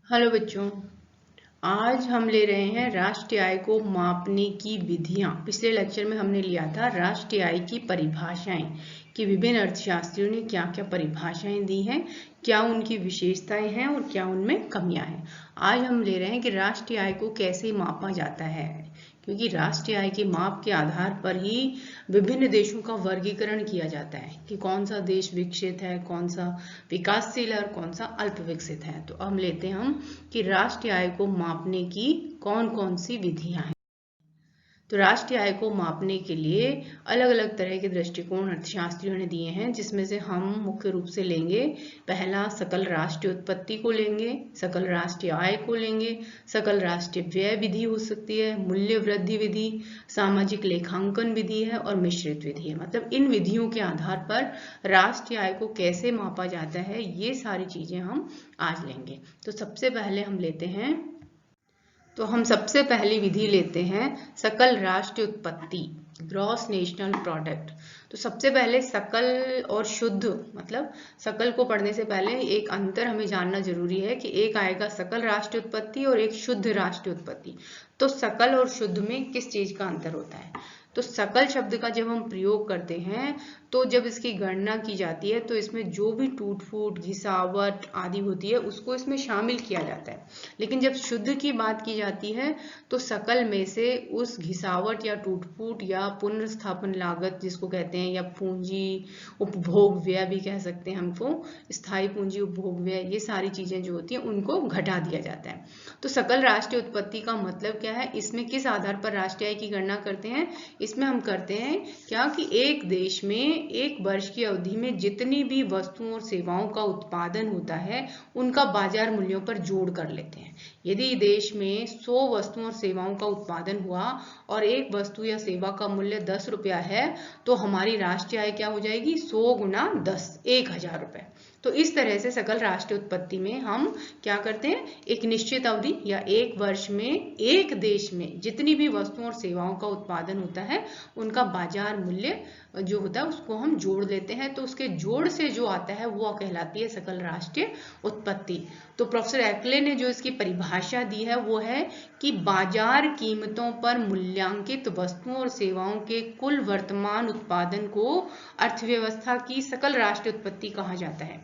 Hello बच्चों। आज हम ले रहे हैं राष्ट्रीय आय को मापने की विधियां। पिछले लेक्चर में हमने लिया था राष्ट्रीय आय की परिभाषाएं कि विभिन्न अर्थशास्त्रियों ने क्या क्या परिभाषाएं दी हैं, क्या उनकी विशेषताएं हैं और क्या उनमें कमियां हैं। आज हम ले रहे हैं कि राष्ट्रीय आय को कैसे मापा जाता है, क्योंकि राष्ट्रीय आय के माप के आधार पर ही विभिन्न देशों का वर्गीकरण किया जाता है कि कौन सा देश विकसित है, कौन सा विकासशील है और कौन सा अल्प विकसित है। तो हम लेते हैं हम कि राष्ट्रीय आय को मापने की कौन कौन सी विधियां हैं। तो राष्ट्रीय आय को मापने के लिए अलग अलग तरह के दृष्टिकोण अर्थशास्त्रियों ने दिए हैं, जिसमें से हम मुख्य रूप से लेंगे पहला सकल राष्ट्रीय उत्पत्ति को लेंगे, सकल राष्ट्रीय आय को लेंगे, सकल राष्ट्रीय व्यय विधि हो सकती है, मूल्य वृद्धि विधि, सामाजिक लेखांकन विधि है और मिश्रित विधि है। मतलब इन विधियों के आधार पर राष्ट्रीय आय को कैसे मापा जाता है, ये सारी चीजें हम आज लेंगे। तो सबसे पहले हम लेते हैं, तो हम सबसे पहली विधि लेते हैं सकल राष्ट्रीय उत्पत्ति, ग्रॉस नेशनल प्रोडक्ट। तो सबसे पहले सकल और शुद्ध, मतलब सकल को पढ़ने से पहले एक अंतर हमें जानना जरूरी है कि एक आएगा सकल राष्ट्रीय उत्पत्ति और एक शुद्ध राष्ट्रीय उत्पत्ति। तो सकल और शुद्ध में किस चीज का अंतर होता है? तो सकल शब्द का जब हम प्रयोग करते हैं तो जब इसकी गणना की जाती है तो इसमें जो भी टूट फूट, घिसावट आदि होती है उसको इसमें शामिल किया जाता है। लेकिन जब शुद्ध की बात की जाती है तो सकल में से उस घिसावट या टूट फूट या पुनर्स्थापन लागत जिसको कहते हैं, या पूंजी उपभोग व्यय भी कह सकते हैं हमको, स्थायी पूंजी उपभोग व्यय, ये सारी चीजें जो होती हैं उनको घटा दिया जाता है। तो सकल राष्ट्रीय उत्पत्ति का मतलब क्या है? इसमें किस आधार पर राष्ट्रीय आय की गणना करते हैं? इसमें हम करते हैं क्या कि एक देश में एक वर्ष की अवधि में जितनी भी वस्तुओं और सेवाओं का उत्पादन होता है उनका बाजार मूल्यों पर जोड़ कर लेते हैं। यदि देश में 100 वस्तुओं और सेवाओं का उत्पादन हुआ और एक वस्तु या सेवा का मूल्य 10 रुपया है तो हमारी राष्ट्रीय आय क्या हो जाएगी? 100 गुना 10, 1000 रुपए। तो इस तरह से सकल राष्ट्रीय उत्पत्ति में हम क्या करते हैं, एक निश्चित अवधि या एक वर्ष में एक देश में जितनी भी वस्तुओं और सेवाओं का उत्पादन होता है उनका बाजार मूल्य जो होता है उसको हम जोड़ लेते हैं। तो उसके जोड़ से जो आता है वो कहलाती है सकल राष्ट्रीय उत्पत्ति। तो प्रोफेसर एक्ले ने जो इसकी परिभाषा दी है वो है कि बाजार कीमतों पर मूल्यांकित वस्तुओं और सेवाओं के कुल वर्तमान उत्पादन को अर्थव्यवस्था की सकल राष्ट्रीय उत्पत्ति कहा जाता है।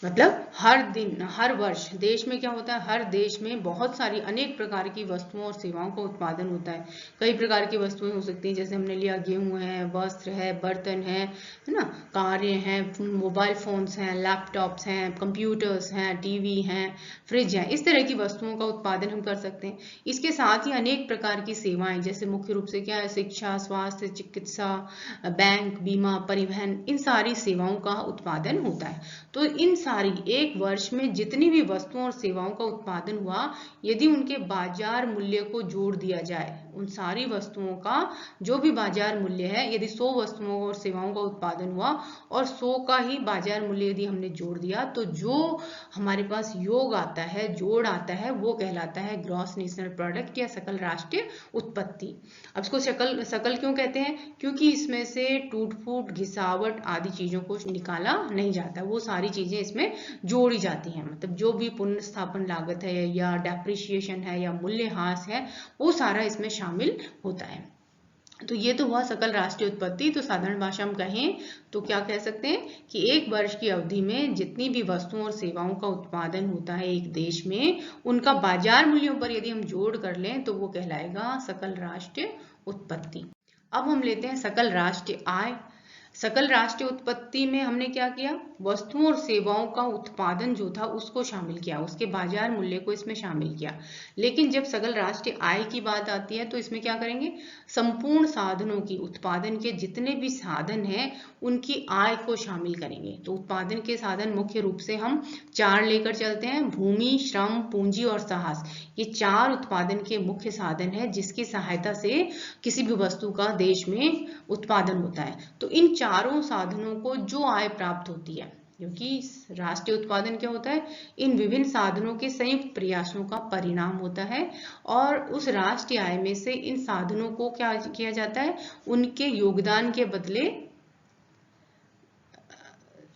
मतलब हर दिन, हर वर्ष देश में क्या होता है, हर देश में बहुत सारी अनेक प्रकार की वस्तुओं और सेवाओं का उत्पादन होता है। कई प्रकार की वस्तुएं हो सकती हैं, जैसे हमने लिया गेहूं है, वस्त्र है, बर्तन है ना, कारें हैं, मोबाइल फोन्स हैं, लैपटॉप्स हैं, कंप्यूटर्स हैं, टीवी हैं, फ्रिज है, इस तरह की वस्तुओं का उत्पादन हम कर सकते हैं। इसके साथ ही अनेक प्रकार की सेवाएं, जैसे मुख्य रूप से क्या है, शिक्षा, स्वास्थ्य, चिकित्सा, बैंक, बीमा, परिवहन, इन सारी सेवाओं का उत्पादन होता है। तो इन सारी एक वर्ष में जितनी भी वस्तुओं और सेवाओं का उत्पादन हुआ, यदि उनके बाजार मूल्य को जोड़ दिया जाए, उन सारी वस्तुओं का जो भी बाजार मूल्य है, यदि 100 वस्तुओं और सेवाओं का उत्पादन हुआ और 100 का ही बाजार मूल्य यदि हमने जोड़ दिया तो जो हमारे पास योग आता है, जोड़ आता है, वो कहलाता है ग्रॉस नेशनल प्रोडक्ट या सकल राष्ट्रीय उत्पत्ति। अब इसको सकल सकल क्यों कहते हैं? क्योंकि इसमें से टूट फूट, घिसावट आदि चीजों को निकाला नहीं जाता, वो सारी चीजें इसमें जोड़ी जाती हैं। मतलब जो भी पुनर्स्थापन लागत है या डेप्रिसिएशन है या मूल्यह्रास है, वो सारा इसमें शामिल होता है। तो ये तो हुआ सकल राष्ट्रीय उत्पत्ति। तो साधारण भाषा में कहें तो क्या कह सकते हैं कि एक वर्ष की अवधि में जितनी भी वस्तुओं और सेवाओं का उत्पादन होता है एक देश में, उनका बाजार मूल्यों पर यदि हम जोड़ कर लें तो वो कहलाएगा सकल राष्ट्रीय उत्पत्ति। अब हम लेते हैं सकल राष्ट्रीय आय। सकल राष्ट्रीय उत्पत्ति में हमने क्या किया, वस्तुओं और सेवाओं का उत्पादन जो था उसको शामिल किया, उसके बाजार मूल्य को इसमें शामिल किया। लेकिन जब सकल राष्ट्रीय आय की बात आती है तो इसमें क्या करेंगे, संपूर्ण साधनों की, उत्पादन के जितने भी साधन हैं उनकी आय को शामिल करेंगे। तो उत्पादन के साधन मुख्य रूप से हम 4 लेकर चलते हैं, भूमि, श्रम, पूंजी और साहस। ये 4 उत्पादन के मुख्य साधन है जिसकी सहायता से किसी भी वस्तु का देश में उत्पादन होता है। तो इन चारों साधनों को जो आय प्राप्त होती है, क्योंकि राष्ट्रीय उत्पादन क्या होता है, इन विभिन्न साधनों के संयुक्त प्रयासों का परिणाम होता है। और उस राष्ट्रीय आय में से इन साधनों को क्या किया जाता है, उनके योगदान के बदले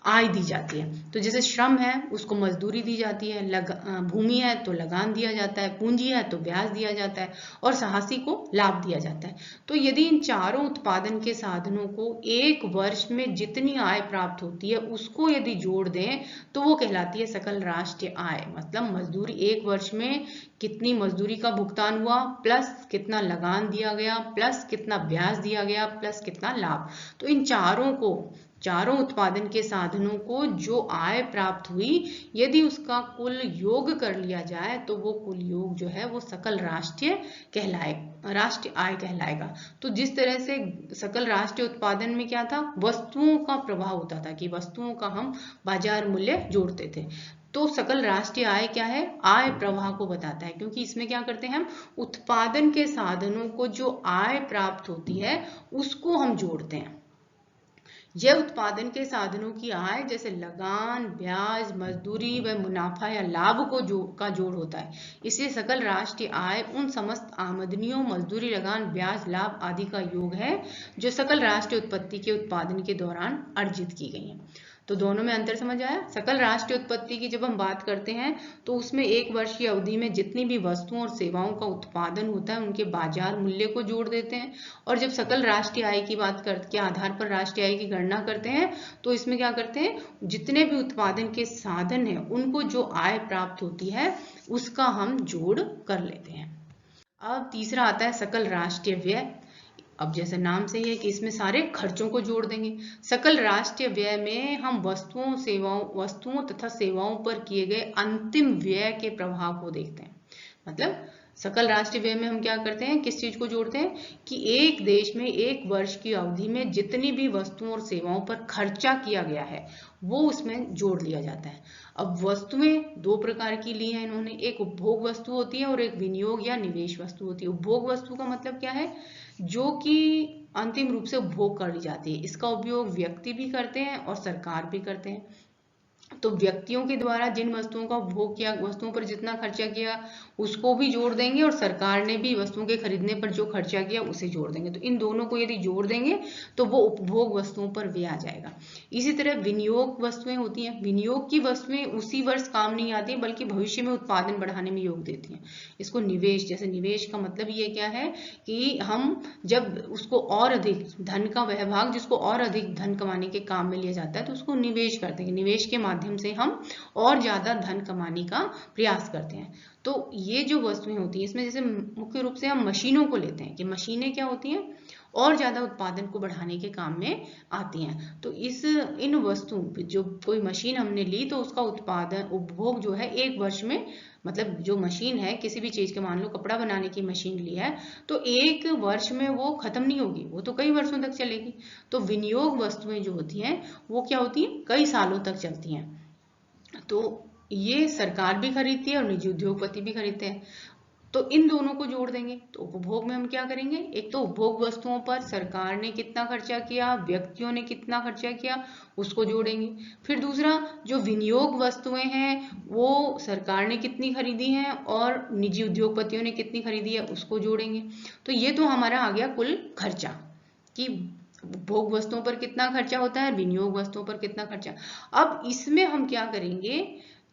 आय दी जाती है। तो जैसे श्रम है उसको मजदूरी दी जाती है, भूमि है तो लगान दिया जाता है, पूंजी है तो ब्याज दिया जाता है, और साहसी को लाभ दिया जाता है। तो यदि इन चारों उत्पादन के साधनों को एक वर्ष में जितनी आय प्राप्त होती है उसको यदि जोड़ दें तो वो कहलाती है सकल राष्ट्रीय आय। मतलब मजदूरी, एक वर्ष में कितनी मजदूरी का भुगतान हुआ, प्लस कितना लगान दिया गया, प्लस कितना ब्याज दिया गया, प्लस कितना लाभ। तो इन चारों उत्पादन के साधनों को जो आय प्राप्त हुई, यदि उसका कुल योग कर लिया जाए तो वो कुल योग जो है वो सकल राष्ट्रीय आय कहलाएगा। तो जिस तरह से सकल राष्ट्रीय उत्पादन में क्या था, वस्तुओं का प्रवाह होता था कि वस्तुओं का हम बाजार मूल्य जोड़ते थे, तो सकल राष्ट्रीय आय क्या है, आय प्रवाह को बताता है, क्योंकि इसमें क्या करते हैं हम उत्पादन के साधनों को जो आय प्राप्त होती है उसको हम जोड़ते हैं। यह उत्पादन के साधनों की आय जैसे लगान, ब्याज, मजदूरी व मुनाफा या लाभ का जोड़ होता है। इसलिए सकल राष्ट्रीय आय उन समस्त आमदनियों, मजदूरी, लगान, ब्याज, लाभ आदि का योग है जो सकल राष्ट्रीय उत्पत्ति के उत्पादन के दौरान अर्जित की गई है। तो दोनों में अंतर समझ आया। सकल राष्ट्रीय उत्पत्ति की जब हम बात करते हैं तो उसमें एक वर्ष की अवधि में जितनी भी वस्तुओं और सेवाओं का उत्पादन होता है उनके बाजार मूल्य को जोड़ देते हैं, और जब सकल राष्ट्रीय आय की बात के आधार पर राष्ट्रीय आय की गणना करते हैं तो इसमें क्या करते हैं, जितने भी उत्पादन के साधन हैं उनको जो आय प्राप्त होती है उसका हम जोड़ कर लेते हैं। अब तीसरा आता है सकल राष्ट्रीय व्यय। अब जैसे नाम से ही है कि इसमें सारे खर्चों को जोड़ देंगे। सकल राष्ट्रीय व्यय में हम वस्तुओं तथा सेवाओं पर किए गए अंतिम व्यय के प्रभाव को देखते हैं। मतलब सकल राष्ट्रीय व्यय में हम क्या करते हैं, किस चीज को जोड़ते हैं कि एक देश में एक वर्ष की अवधि में जितनी भी वस्तुओं और सेवाओं पर खर्चा किया गया है वो उसमें जोड़ लिया जाता है। अब वस्तुएं दो प्रकार की ली हैं इन्होंने, एक उपभोग वस्तु होती है और एक विनियोग या निवेश वस्तु होती है। उपभोग वस्तु का मतलब क्या है, जो कि अंतिम रूप से उपभोग कर ली जाती है। इसका उपयोग व्यक्ति भी करते हैं और सरकार भी करते हैं। तो व्यक्तियों के द्वारा जिन वस्तुओं का उपभोग किया, वस्तुओं पर जितना खर्चा किया उसको भी जोड़ देंगे, और सरकार ने भी वस्तुओं के खरीदने पर जो खर्चा किया उसे जोड़ देंगे। तो इन दोनों को यदि जोड़ देंगे तो वो उपभोग वस्तुओं पर व्यय आ जाएगा। इसी तरह विनियोग वस्तुएं होती हैं। विनियोग की वस्तुएं उसी वर्ष काम नहीं आती बल्कि भविष्य में उत्पादन बढ़ाने में योग देती हैं। इसको निवेश, जैसे निवेश का मतलब ये क्या है कि हम जब उसको और अधिक धन का वह भाग जिसको और अधिक धन कमाने के काम में लिया जाता है तो उसको निवेश करते हैं। निवेश के माध्यम से हम और ज्यादा धन कमाने का प्रयास करते हैं। तो ये जो वस्तुएं होती हैं इसमें जैसे मुख्य रूप से हम मशीनों को लेते हैं कि मशीनें क्या होती हैं, और ज्यादा उत्पादन को बढ़ाने के काम में आती हैं। तो इन वस्तुओं जो कोई मशीन हमने ली तो उसका उत्पादन उपभोग जो है एक वर्ष में, मतलब जो मशीन है किसी भी चीज के, मान लो कपड़ा बनाने की मशीन ली है तो एक वर्ष में वो खत्म नहीं होगी, वो तो कई वर्षों तक चलेगी। तो विनियोग वस्तुएं जो होती हैं वो क्या होती हैं, कई सालों तक चलती हैं। तो ये सरकार भी खरीदती है और निजी उद्योगपति भी खरीदते हैं। तो इन दोनों को जोड़ देंगे तो उपभोग में हम क्या करेंगे, एक तो उपभोग वस्तुओं पर सरकार ने कितना खर्चा किया, व्यक्तियों ने कितना खर्चा किया उसको जोड़ेंगे। फिर दूसरा जो विनियोग वस्तुएं हैं वो सरकार ने कितनी खरीदी हैं और निजी उद्योगपतियों ने कितनी खरीदी है उसको जोड़ेंगे। तो ये तो हमारा आ गया कुल खर्चा कि उपभोग वस्तुओं पर कितना खर्चा होता है, विनियोग वस्तुओं पर कितना खर्चा। अब इसमें हम क्या करेंगे,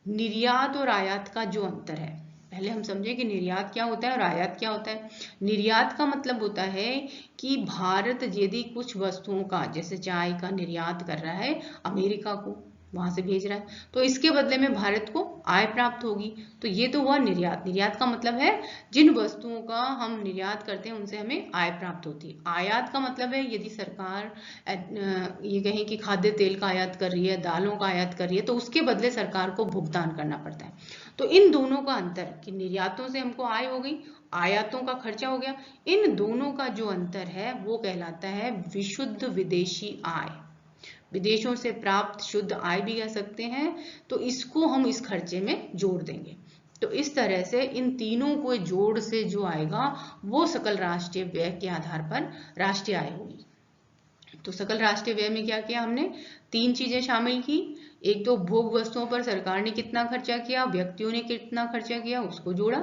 निर्यात और आयात का जो अंतर है, पहले हम समझे कि निर्यात क्या होता है और आयात क्या होता है। निर्यात का मतलब होता है कि भारत यदि कुछ वस्तुओं का, जैसे चाय का निर्यात कर रहा है अमेरिका को, वहां से भेज रहा है, तो इसके बदले में भारत को आय प्राप्त होगी। तो ये तो हुआ निर्यात। निर्यात का मतलब है जिन वस्तुओं का हम निर्यात करते हैं उनसे हमें आय प्राप्त होती है। आयात का मतलब है यदि सरकार ये कहें कि खाद्य तेल का आयात कर रही है, दालों का आयात कर रही है, तो उसके बदले सरकार को भुगतान करना पड़ता है। तो इन दोनों का अंतर कि निर्यातों से हमको आय हो गई, आयातों का खर्चा हो गया, इन दोनों का जो अंतर है वो कहलाता है विशुद्ध विदेशी आय। विदेशों से प्राप्त शुद्ध आय भी कह सकते हैं। तो इसको हम इस खर्चे में जोड़ देंगे। तो इस तरह से इन तीनों को जोड़ से जो आएगा वो सकल राष्ट्रीय व्यय के आधार पर राष्ट्रीय आय होगी। तो सकल राष्ट्रीय व्यय में क्या किया हमने, तीन चीजें शामिल की। एक तो उपभोग वस्तुओं पर सरकार ने कितना खर्चा किया, व्यक्तियों ने कितना खर्चा किया, उसको जोड़ा।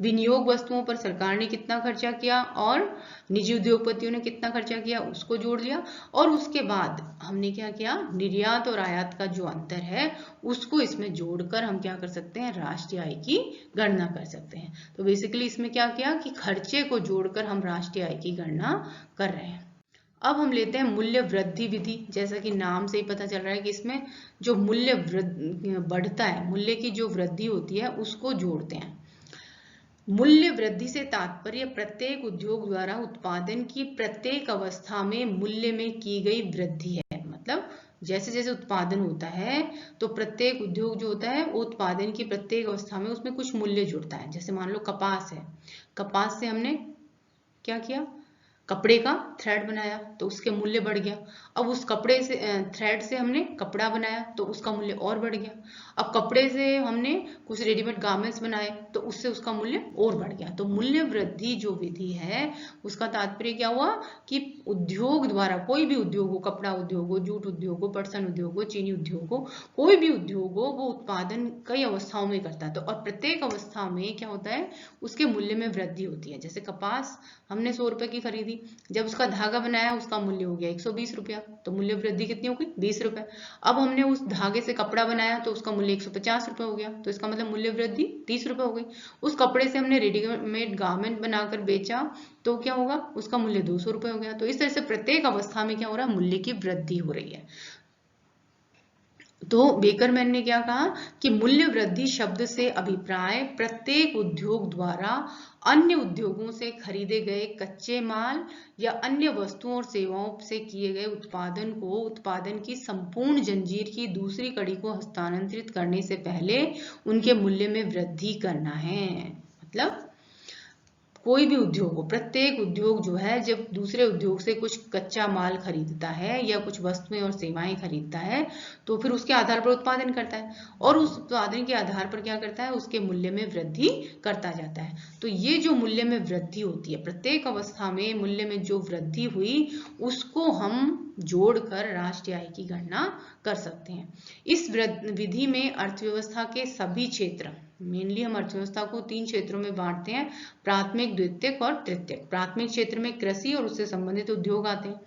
विनियोग वस्तुओं पर सरकार ने कितना खर्चा किया और निजी उद्योगपतियों ने कितना खर्चा किया, उसको जोड़ लिया। और उसके बाद हमने क्या किया, निर्यात और आयात का जो अंतर है उसको इसमें जोड़कर हम क्या कर सकते हैं, राष्ट्रीय आय की गणना कर सकते हैं। तो बेसिकली इसमें क्या किया कि खर्चे को जोड़कर हम राष्ट्रीय आय की गणना कर रहे हैं। अब हम लेते हैं मूल्य वृद्धि विधि। जैसा कि नाम से ही पता चल रहा है कि इसमें जो मूल्य बढ़ता है, मूल्य की जो वृद्धि होती है उसको जोड़ते हैं। मूल्य वृद्धि से तात्पर्य प्रत्येक उद्योग द्वारा उत्पादन की प्रत्येक अवस्था में मूल्य में की गई वृद्धि है। मतलब जैसे जैसे उत्पादन होता है तो प्रत्येक उद्योग जो होता है वो उत्पादन की प्रत्येक अवस्था में उसमें कुछ मूल्य जुड़ता है। जैसे मान लो कपास है, कपास से हमने क्या किया, कपड़े का थ्रेड बनाया तो उसके मूल्य बढ़ गया। अब उस कपड़े से थ्रेड से हमने कपड़ा बनाया तो उसका मूल्य और बढ़ गया। अब कपड़े से हमने कुछ रेडीमेड गारमेंट्स बनाए तो उससे उसका मूल्य और बढ़ गया। तो मूल्य वृद्धि जो विधि है उसका तात्पर्य क्या हुआ कि उद्योग द्वारा, कोई भी उद्योग हो, कपड़ा उद्योग हो, जूट उद्योग हो, पटसन उद्योग हो, चीनी उद्योग हो, कोई भी उद्योग हो, वो उत्पादन कई अवस्थाओं में करता है। तो और प्रत्येक अवस्था में क्या होता है, उसके मूल्य में वृद्धि होती है। जैसे कपास हमने 100 रुपए की खरीदी, जब उसका धागा बनाया उसका मूल्य हो गया 120 रुपया, तो मूल्य वृद्धि कितनी हो गई, 20 रुपए। अब हमने उस धागे से कपड़ा बनाया तो उसका मूल्य 150 रुपए हो गया, तो इसका मतलब मूल्य वृद्धि 30 रुपए हो गई। उस कपड़े से हमने रेडीमेड गारमेंट बनाकर बेचा तो क्या होगा, उसका मूल्य 200 रुपए हो गया। तो इस तरह से प्रत्येक अवस्था में क्या हो रहा है, मूल्य की वृद्धि हो रही है। तो बेकरमैन ने क्या कहा कि मूल्य वृद्धि शब्द से अभिप्राय प्रत्येक उद्योग द्वारा अन्य उद्योगों से खरीदे गए कच्चे माल या अन्य वस्तुओं और सेवाओं से किए गए उत्पादन को उत्पादन की संपूर्ण जंजीर की दूसरी कड़ी को हस्तांतरित करने से पहले उनके मूल्य में वृद्धि करना है। मतलब कोई भी उद्योग हो, प्रत्येक उद्योग जो है जब दूसरे उद्योग से कुछ कच्चा माल खरीदता है या कुछ वस्तुएं और सेवाएं खरीदता है तो फिर उसके आधार पर उत्पादन करता है और उस उत्पादन के आधार पर क्या करता है, उसके मूल्य में वृद्धि करता जाता है। तो ये जो मूल्य में वृद्धि होती है, प्रत्येक अवस्था में मूल्य में जो वृद्धि हुई उसको हम जोड़कर राष्ट्रीय आय की गणना कर सकते हैं। इस विधि में अर्थव्यवस्था के सभी क्षेत्र, मेनली हम अर्थव्यवस्था को 3 क्षेत्रों में बांटते हैं, प्राथमिक, द्वितीयक और तृतीयक। प्राथमिक क्षेत्र में कृषि और उससे संबंधित उद्योग आते हैं,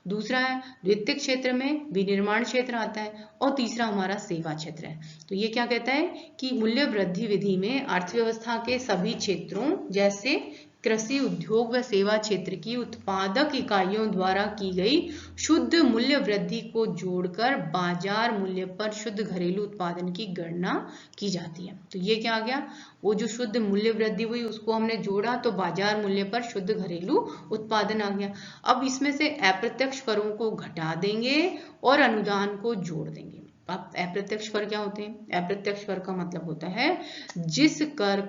दूसरा है द्वितीयक क्षेत्र में विनिर्माण क्षेत्र आता है और तीसरा हमारा सेवा क्षेत्र है। तो ये क्या कहता है कि मूल्य वृद्धि विधि में अर्थव्यवस्था के सभी क्षेत्रों जैसे कृषि, उद्योग व सेवा क्षेत्र की उत्पादक इकाइयों द्वारा की गई शुद्ध मूल्य वृद्धि को जोड़कर बाजार मूल्य पर शुद्ध घरेलू उत्पादन की गणना की जाती है। तो ये क्या आ गया, वो जो शुद्ध मूल्य वृद्धि हुई उसको हमने जोड़ा तो बाजार मूल्य पर शुद्ध घरेलू उत्पादन आ गया। अब इसमें से अप्रत्यक्ष करों को घटा देंगे और अनुदान को जोड़ देंगे। अब अप्रत्यक्ष कर क्या होते हैं, अप्रत्यक्ष कर का मतलब होता है जिस कर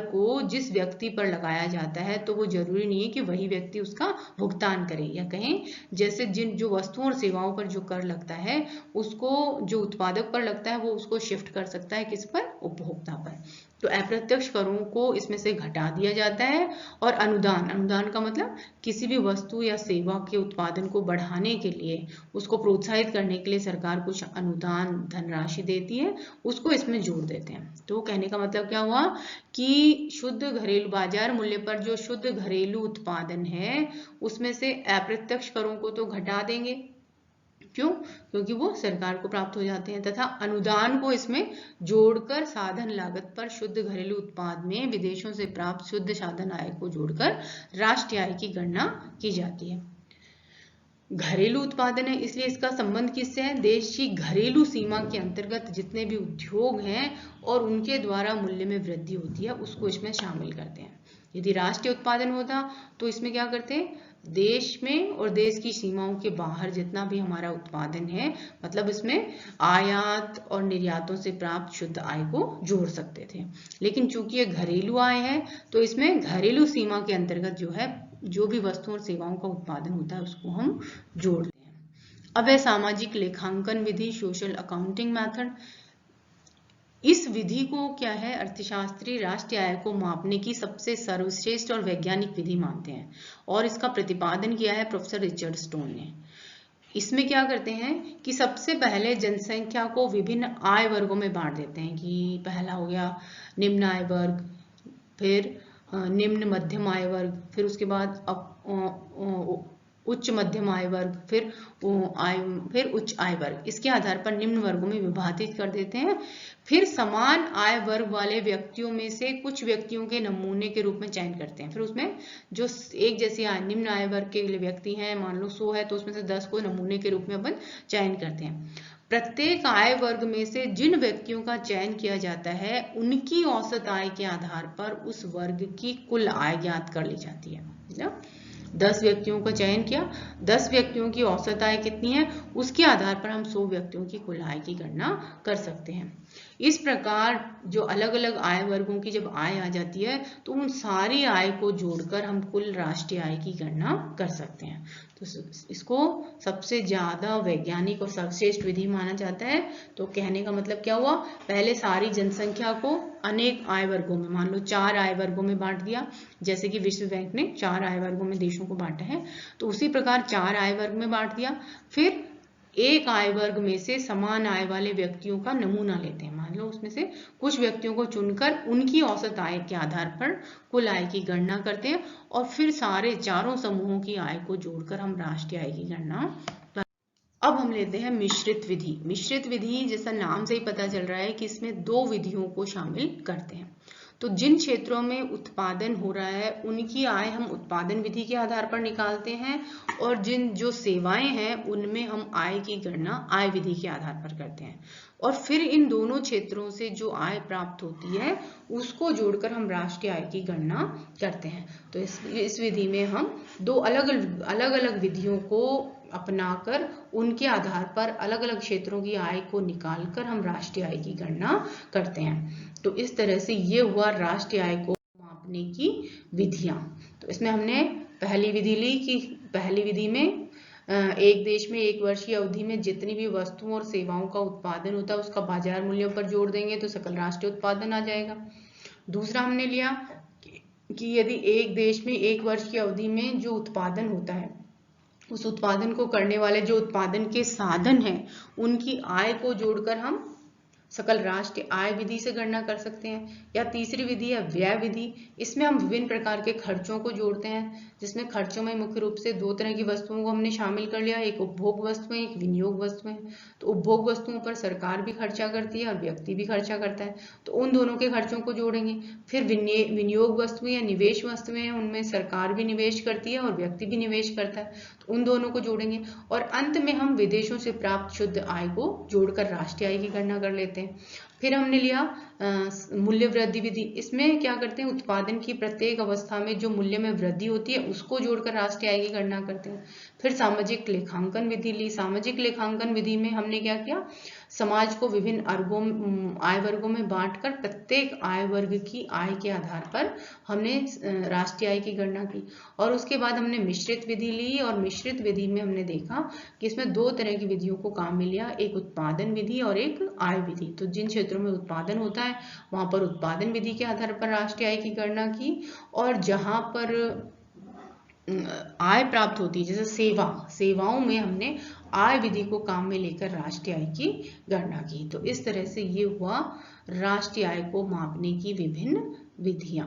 को जिस व्यक्ति पर लगाया जाता है तो वो जरूरी नहीं है कि वही व्यक्ति उसका भुगतान करे, या कहें जैसे जिन जो वस्तुओं और सेवाओं पर जो कर लगता है उसको जो उत्पादक पर लगता है वो उसको शिफ्ट कर सकता है किस पर, उपभोक्ता पर। तो अप्रत्यक्ष करों को इसमें से घटा दिया जाता है। और अनुदान, अनुदान का मतलब किसी भी वस्तु या सेवा के उत्पादन को बढ़ाने के लिए, उसको प्रोत्साहित करने के लिए सरकार कुछ अनुदान धनराशि देती है, उसको इसमें जोड़ देते हैं। तो कहने का मतलब क्या हुआ कि शुद्ध घरेलू बाजार मूल्य पर जो शुद्ध घरेलू उत्पादन है उसमें से अप्रत्यक्ष करों को तो घटा देंगे, क्यों, क्योंकि वो सरकार को प्राप्त हो जाते हैं, तथा अनुदान को इसमें जोड़कर साधन लागत पर शुद्ध घरेलू उत्पाद में विदेशों से प्राप्त शुद्ध साधन आय को जोड़कर राष्ट्रीय आय की गणना की जाती है। घरेलू उत्पादन है इसलिए इसका संबंध किससे है, देश की घरेलू सीमा के अंतर्गत जितने भी उद्योग हैं और उनके द्वारा मूल्य में वृद्धि होती है उसको इसमें शामिल करते हैं। यदि राष्ट्रीय उत्पादन होता तो इसमें क्या करते हैं, देश में और देश की सीमाओं के बाहर जितना भी हमारा उत्पादन है, मतलब इसमें आयात और निर्यातों से प्राप्त शुद्ध आय को जोड़ सकते थे। लेकिन चूंकि ये घरेलू आय है तो इसमें घरेलू सीमा के अंतर्गत जो है जो भी वस्तुओं और सेवाओं का उत्पादन होता है उसको हम जोड़ते हैं। अब है सामाजिक लेखांकन विधि, सोशल अकाउंटिंग मेथड। इस विधि को क्या है, अर्थशास्त्री राष्ट्रीय आय को मापने की सबसे सर्वश्रेष्ठ और वैज्ञानिक विधि मानते हैं और इसका प्रतिपादन किया है प्रोफेसर रिचर्ड स्टोन ने। इसमें क्या करते हैं कि सबसे पहले जनसंख्या को विभिन्न आय वर्गों में बांट देते हैं कि पहला हो गया निम्न आय वर्ग, फिर निम्न मध्यम आय वर्ग, फिर उसके बाद उच्च मध्यम आय वर्ग, फिर उच्च आय वर्ग। इसके आधार पर निम्न वर्गों में विभाजित कर देते हैं। फिर समान आय वर्ग वाले व्यक्तियों में से कुछ व्यक्तियों के नमूने के रूप में चयन करते हैं। फिर उसमें जो एक जैसी निम्न आय वर्ग के व्यक्ति हैं, मान लो 100 है, तो उसमें से 10 को नमूने के रूप में अपन चयन करते हैं। प्रत्येक आय वर्ग में से जिन व्यक्तियों का चयन किया जाता है उनकी औसत आय के आधार पर उस वर्ग की कुल आय ज्ञात कर ली जाती है ना। 10 व्यक्तियों का चयन किया, 10 व्यक्तियों की औसत आय कितनी है उसके आधार पर हम 100 व्यक्तियों की कुल आय की गणना कर सकते हैं। इस प्रकार जो अलग अलग आय वर्गों की जब आय आ जाती है तो उन सारी आय को जोड़कर हम कुल राष्ट्रीय आय की गणना कर सकते हैं। तो इसको सबसे ज्यादा वैज्ञानिक और सर्वश्रेष्ठ विधि माना जाता है। तो कहने का मतलब क्या हुआ, पहले सारी जनसंख्या को अनेक आय वर्गों में, मान लो 4 आय वर्गों में बांट दिया, जैसे कि विश्व बैंक ने 4 आय वर्गों में देशों को बांटा है, तो उसी प्रकार 4 आय वर्ग में बांट दिया। फिर एक आय वर्ग में से समान आय वाले व्यक्तियों का नमूना लेते हैं, मान लो उसमें से कुछ व्यक्तियों को चुनकर उनकी औसत आय के आधार पर कुल आय की गणना करते हैं और फिर सारे चारों समूहों की आय को जोड़कर हम राष्ट्रीय आय की गणना। अब हम लेते हैं मिश्रित विधि। मिश्रित विधि जैसा नाम से ही पता चल रहा है कि इसमें 2 विधियों को शामिल करते हैं। तो जिन क्षेत्रों में उत्पादन हो रहा है उनकी आय हम उत्पादन विधि के आधार पर निकालते हैं और जिन जो सेवाएं हैं उनमें हम आय की गणना आय विधि के आधार पर करते हैं और फिर इन दोनों क्षेत्रों से जो आय प्राप्त होती है उसको जोड़कर हम राष्ट्रीय आय की गणना करते हैं। तो इस विधि में हम 2 अलग अलग विधियों को अपनाकर उनके आधार पर अलग अलग क्षेत्रों की आय को निकालकर हम राष्ट्रीय आय की गणना करते हैं। तो इस तरह से ये हुआ राष्ट्रीय आय को मापने की विधियां। तो इसमें हमने पहली विधि ली कि पहली विधि में एक देश में एक वर्ष की अवधि में जितनी भी वस्तुओं और सेवाओं का उत्पादन होता है उसका बाजार मूल्यों पर जोड़ देंगे तो सकल राष्ट्रीय उत्पादन आ जाएगा। दूसरा हमने लिया कि यदि एक देश में एक वर्ष की अवधि में जो उत्पादन होता है उस उत्पादन को करने वाले जो उत्पादन के साधन हैं उनकी आय को जोड़कर हम सकल राष्ट्रीय आय विधि से गणना कर सकते हैं। या तीसरी विधि है व्यय विधि। इसमें हम विभिन्न प्रकार के खर्चों को जोड़ते हैं, जिसमें खर्चों में मुख्य रूप से 2 तरह की वस्तुओं को हमने शामिल कर लिया, एक उपभोग वस्तुएं, एक विनियोग वस्तुएं। तो उपभोग वस्तुओं पर सरकार भी खर्चा करती है और व्यक्ति भी खर्चा करता है, तो उन दोनों के खर्चों को जोड़ेंगे। फिर विनियोग वस्तुएं या निवेश वस्तुएं हैं, उनमें सरकार भी निवेश करती है और व्यक्ति भी निवेश करता है, तो उन दोनों को जोड़ेंगे। और अंत में हम विदेशों से प्राप्त शुद्ध आय को जोड़कर राष्ट्रीय आय की गणना कर लेते हैं। फिर हमने लिया मूल्य वृद्धि विधि। इसमें क्या करते हैं, उत्पादन की प्रत्येक अवस्था में जो मूल्य में वृद्धि होती है उसको जोड़कर राष्ट्रीय आय की गणना करते हैं। फिर सामाजिक लेखांकन विधि ली। सामाजिक लेखांकन विधि में हमने क्या किया, समाज को विभिन्न आय वर्गों में बांटकर प्रत्येक आय वर्ग की आय के आधार पर हमने राष्ट्रीय आय की गणना की। और उसके बाद हमने मिश्रित विधि ली और मिश्रित विधि में हमने देखा कि इसमें 2 तरह की विधियों को काम में लिया, एक उत्पादन विधि और एक आय विधि। तो जिन क्षेत्रों में उत्पादन होता है वहां पर उत्पादन विधि के आधार पर राष्ट्रीय आय की गणना की और जहां पर आय प्राप्त होती है जैसे सेवाओं में हमने आय विधि को काम में लेकर राष्ट्रीय आय की गणना की। तो इस तरह से ये हुआ राष्ट्रीय आय को मापने की विभिन्न विधियां।